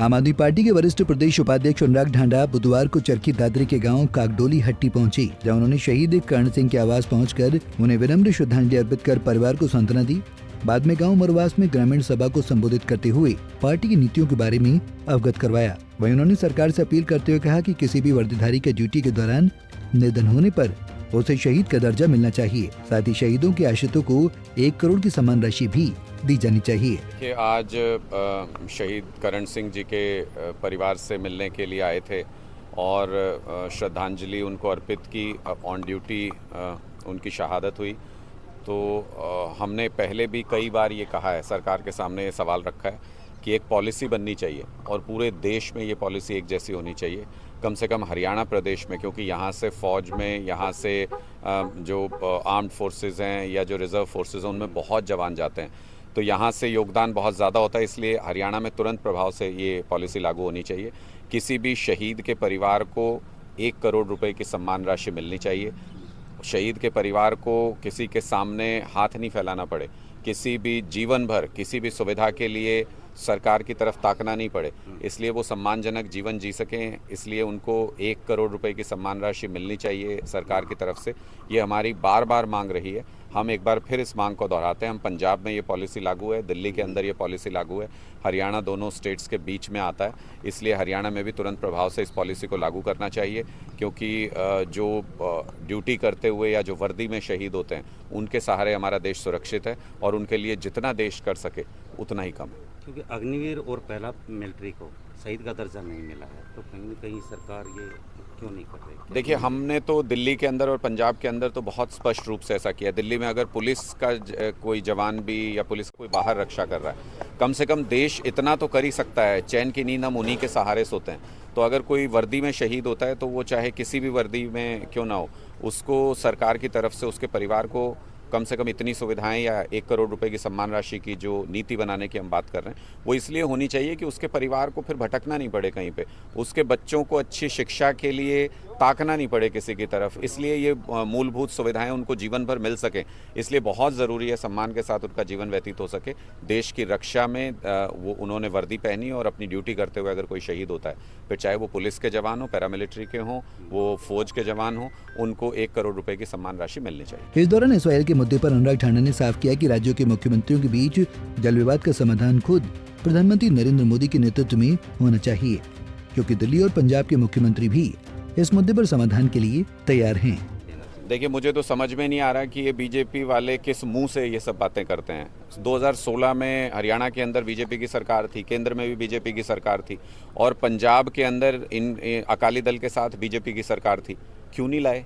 आम आदमी पार्टी के वरिष्ठ प्रदेश उपाध्यक्ष अनुराग ढांडा बुधवार को चरखी दादरी के गांव कागडोली हट्टी पहुंचे, जहां उन्होंने शहीद कर्ण सिंह के आवास पहुंचकर उन्हें विनम्र श्रद्धांजलि अर्पित कर परिवार को सांत्वना दी। बाद में गांव मरवास में ग्रामीण सभा को संबोधित करते हुए पार्टी की नीतियों के बारे में अवगत करवाया। वहीं उन्होंने सरकार से अपील करते हुए कहा कि किसी भी वर्दीधारी के ड्यूटी के दौरान निधन होने पर उसे शहीद का दर्जा मिलना चाहिए। साथ ही शहीदों के आश्रितों को 1 करोड़ की सम्मान राशि भी दी जानी चाहिए। कि आज शहीद कर्ण सिंह जी के परिवार से मिलने के लिए आए थे और श्रद्धांजलि उनको अर्पित की। ऑन ड्यूटी उनकी शहादत हुई। तो हमने पहले भी कई बार ये कहा है, सरकार के सामने ये सवाल रखा है कि एक पॉलिसी बननी चाहिए और पूरे देश में ये पॉलिसी एक जैसी होनी चाहिए। कम से कम हरियाणा प्रदेश में, क्योंकि यहाँ से फ़ौज में, यहाँ से जो आर्म्ड फोर्सेस हैं या जो रिज़र्व फोर्सेस हैं उनमें बहुत जवान जाते हैं, तो यहाँ से योगदान बहुत ज़्यादा होता है। इसलिए हरियाणा में तुरंत प्रभाव से ये पॉलिसी लागू होनी चाहिए। किसी भी शहीद के परिवार को 1 करोड़ रुपए की सम्मान राशि मिलनी चाहिए। शहीद के परिवार को किसी के सामने हाथ नहीं फैलाना पड़े, किसी भी जीवन भर किसी भी सुविधा के लिए सरकार की तरफ ताकना नहीं पड़े, इसलिए वो सम्मानजनक जीवन जी सकें। इसलिए उनको 1 करोड़ रुपए की सम्मान राशि मिलनी चाहिए सरकार की तरफ से। ये हमारी बार बार मांग रही है। हम एक बार फिर इस मांग को दोहराते हैं। हम पंजाब में ये पॉलिसी लागू है, दिल्ली के अंदर ये पॉलिसी लागू है, हरियाणा दोनों स्टेट्स के बीच में आता है। इसलिए हरियाणा में भी तुरंत प्रभाव से इस पॉलिसी को लागू करना चाहिए, क्योंकि जो ड्यूटी करते हुए या जो वर्दी में शहीद होते हैं उनके सहारे हमारा देश सुरक्षित है और उनके लिए जितना देश कर सके उतना ही कम है। क्योंकि अग्निवीर और पहला मिलिट्री को शहीद का दर्जा नहीं मिला है, तो कहीं न कहीं सरकार ये क्यों नहीं कर रही? देखिए, हमने तो दिल्ली के अंदर और पंजाब के अंदर तो बहुत स्पष्ट रूप से ऐसा किया। दिल्ली में अगर पुलिस का कोई जवान भी या पुलिस कोई बाहर रक्षा कर रहा है, कम से कम देश इतना तो कर ही सकता है। चैन की नींद हम उन्हीं के सहारे सोते हैं। तो अगर कोई वर्दी में शहीद होता है तो वो चाहे किसी भी वर्दी में क्यों ना हो, उसको सरकार की तरफ से उसके परिवार को कम से कम इतनी सुविधाएं या 1 करोड़ रुपए की सम्मान राशि की जो नीति बनाने की हम बात कर रहे हैं, वो इसलिए होनी चाहिए कि उसके परिवार को फिर भटकना नहीं पड़े कहीं पे, उसके बच्चों को अच्छी शिक्षा के लिए ताकना नहीं पड़े किसी की तरफ। इसलिए ये मूलभूत सुविधाएं उनको जीवन भर मिल सकें, इसलिए बहुत ज़रूरी है सम्मान के साथ उनका जीवन व्यतीत हो सके। देश की रक्षा में वो उन्होंने वर्दी पहनी और अपनी ड्यूटी करते हुए अगर कोई शहीद होता है, फिर चाहे वो पुलिस के जवान हो, पैरामिलिट्री के हों, वो फौज के जवान हों, उनको 1 करोड़ रुपए की सम्मान राशि मिलनी चाहिए। इस दौरान इसराइल के मुद्दे पर अनुराग ढांडा ने साफ किया कि राज्यों के मुख्यमंत्रियों के बीच जल विवाद का समाधान खुद प्रधानमंत्री नरेंद्र मोदी के नेतृत्व में होना चाहिए, क्योंकि दिल्ली और पंजाब के मुख्यमंत्री भी इस मुद्दे पर समाधान के लिए तैयार हैं। देखिए, मुझे तो समझ में नहीं आ रहा कि ये बीजेपी वाले किस मुंह से ये सब बातें करते हैं। 2016 में हरियाणा के अंदर बीजेपी की सरकार थी, केंद्र में भी बीजेपी की सरकार थी और पंजाब के अंदर इन अकाली दल के साथ बीजेपी की सरकार थी। क्यों नहीं लाए?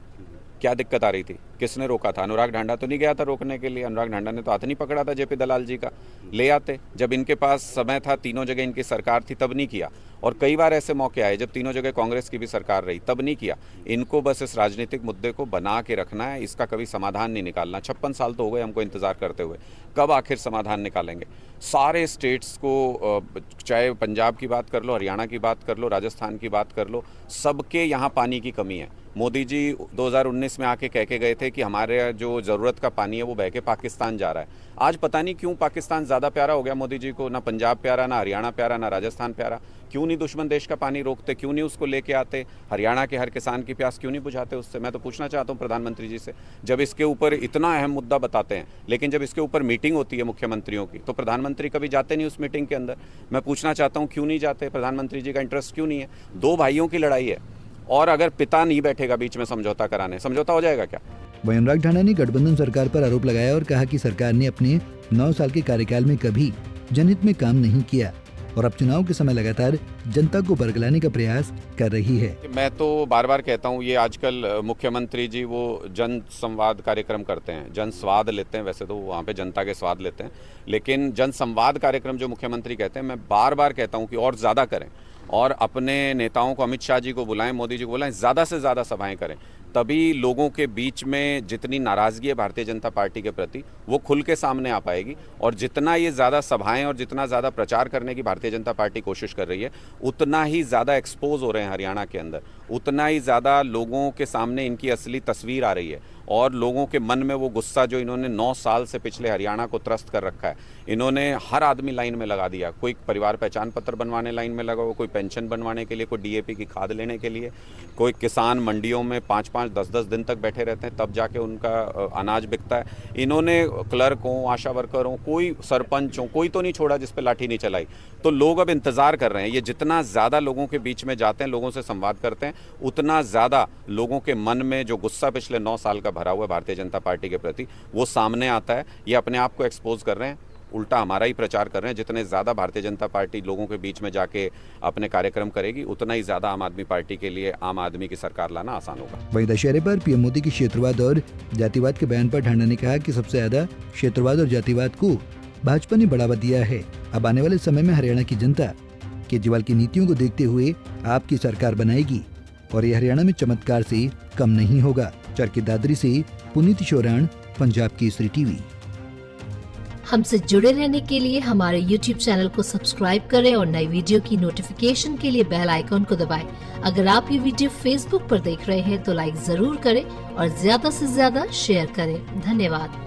क्या दिक्कत आ रही थी? किसने रोका था? अनुराग ढांडा तो नहीं गया था रोकने के लिए। अनुराग ढांडा ने तो हाथ नहीं पकड़ा था जेपी दलाल जी का। ले आते, जब इनके पास समय था, तीनों जगह इनकी सरकार थी, तब नहीं किया। और कई बार ऐसे मौके आए जब तीनों जगह कांग्रेस की भी सरकार रही, तब नहीं किया। इनको बस इस राजनीतिक मुद्दे को बना के रखना है, इसका कभी समाधान नहीं निकालना। 56 साल तो हो गए हमको इंतजार करते हुए, कब आखिर समाधान निकालेंगे? सारे स्टेट्स को, चाहे पंजाब की बात कर लो, हरियाणा की बात कर लो, राजस्थान की बात कर लो, सबके यहाँ पानी की कमी है। मोदी जी 2019 में आके कह के गए थे कि हमारे जो ज़रूरत का पानी है वो बह के पाकिस्तान जा रहा है। आज पता नहीं क्यों पाकिस्तान ज़्यादा प्यारा हो गया मोदी जी को। ना पंजाब प्यारा, ना हरियाणा प्यारा, ना राजस्थान प्यारा। क्यों नहीं दुश्मन देश का पानी रोकते? क्यों नहीं उसको लेके आते? हरियाणा के हर किसान की प्यास क्यों नहीं बुझाते उससे? मैं तो पूछना चाहता हूँ प्रधानमंत्री जी से, जब इसके ऊपर इतना अहम मुद्दा बताते हैं, लेकिन जब इसके ऊपर मीटिंग होती है मुख्यमंत्रियों की तो प्रधानमंत्री कभी जाते नहीं उस मीटिंग के अंदर। मैं पूछना चाहता हूँ क्यों नहीं जाते? प्रधानमंत्री जी का इंटरेस्ट क्यों नहीं है? 2 भाइयों की लड़ाई है और अगर पिता नहीं बैठेगा बीच में समझौता कराने, समझौता हो जाएगा क्या? वहीं अनुराग ढांडा ने गठबंधन सरकार पर आरोप लगाया और कहा कि सरकार ने अपने 9 साल के कार्यकाल में कभी जनहित में काम नहीं किया और अब चुनाव के समय लगातार जनता को बरगलाने का प्रयास कर रही है। मैं तो बार बार कहता हूँ, ये आजकल मुख्यमंत्री जी वो जन संवाद कार्यक्रम करते हैं, जन स्वाद लेते हैं। वैसे तो वहाँ पे जनता के स्वाद लेते हैं, लेकिन जन संवाद कार्यक्रम जो मुख्यमंत्री कहते हैं, मैं बार बार कहता हूँ कि और ज़्यादा करें और अपने नेताओं को, अमित शाह जी को बुलाएं, मोदी जी को बुलाएं, ज़्यादा से ज़्यादा सभाएं करें। तभी लोगों के बीच में जितनी नाराज़गी है भारतीय जनता पार्टी के प्रति वो खुल के सामने आ पाएगी। और जितना ये ज़्यादा सभाएं और जितना ज़्यादा प्रचार करने की भारतीय जनता पार्टी कोशिश कर रही है, उतना ही ज़्यादा एक्सपोज हो रहे हैं हरियाणा के अंदर, उतना ही ज़्यादा लोगों के सामने इनकी असली तस्वीर आ रही है और लोगों के मन में वो गुस्सा जो इन्होंने 9 साल से पिछले हरियाणा को त्रस्त कर रखा है, इन्होंने हर आदमी लाइन में लगा दिया। कोई परिवार पहचान पत्र बनवाने लाइन में लगा हुआ, कोई पेंशन बनवाने के लिए, कोई डीएपी की खाद लेने के लिए, कोई किसान मंडियों में 5-5, 10-10 दिन तक बैठे रहते हैं, तब जाके उनका अनाज बिकता है। इन्होंने क्लर्क हो, आशा वर्कर हो, कोई सरपंच हो, कोई तो नहीं छोड़ा जिस पे लाठी नहीं चलाई। तो लोग अब इंतजार कर रहे हैं। ये जितना ज़्यादा लोगों के बीच में जाते हैं, लोगों से संवाद करते हैं, उतना ज़्यादा लोगों के मन में जो गुस्सा पिछले 9 साल का भरा हुआ है भारतीय जनता पार्टी के प्रति, वो सामने आता है। ये अपने आप को एक्सपोज कर रहे हैं, उल्टा हमारा ही प्रचार कर रहे हैं। जितने ज़्यादा भारतीय जनता पार्टी लोगों के बीच में जाके अपने कार्यक्रम करेगी, उतना ही ज़्यादा आम आदमी पार्टी के लिए आम आदमी की सरकार लाना आसान होगा। वहीं दशहरे पर पीएम मोदी की क्षेत्रवाद और जातिवाद के बयान पर ढांडा ने कहा कि सबसे ज्यादा क्षेत्रवाद और जातिवाद को भाजपा ने बढ़ावा दिया है। अब आने वाले समय में हरियाणा की जनता केजरीवाल की नीतियों को देखते हुए आपकी सरकार बनाएगी और ये हरियाणा में चमत्कार से कम नहीं होगा। चरखी दादरी से पुनीत शोराण, पंजाब केसरी टीवी। हमसे जुड़े रहने के लिए हमारे YouTube चैनल को सब्सक्राइब करें और नई वीडियो की नोटिफिकेशन के लिए बेल आइकॉन को दबाएं। अगर आप ये वीडियो Facebook पर देख रहे हैं तो लाइक जरूर करें और ज्यादा से ज्यादा शेयर करें। धन्यवाद।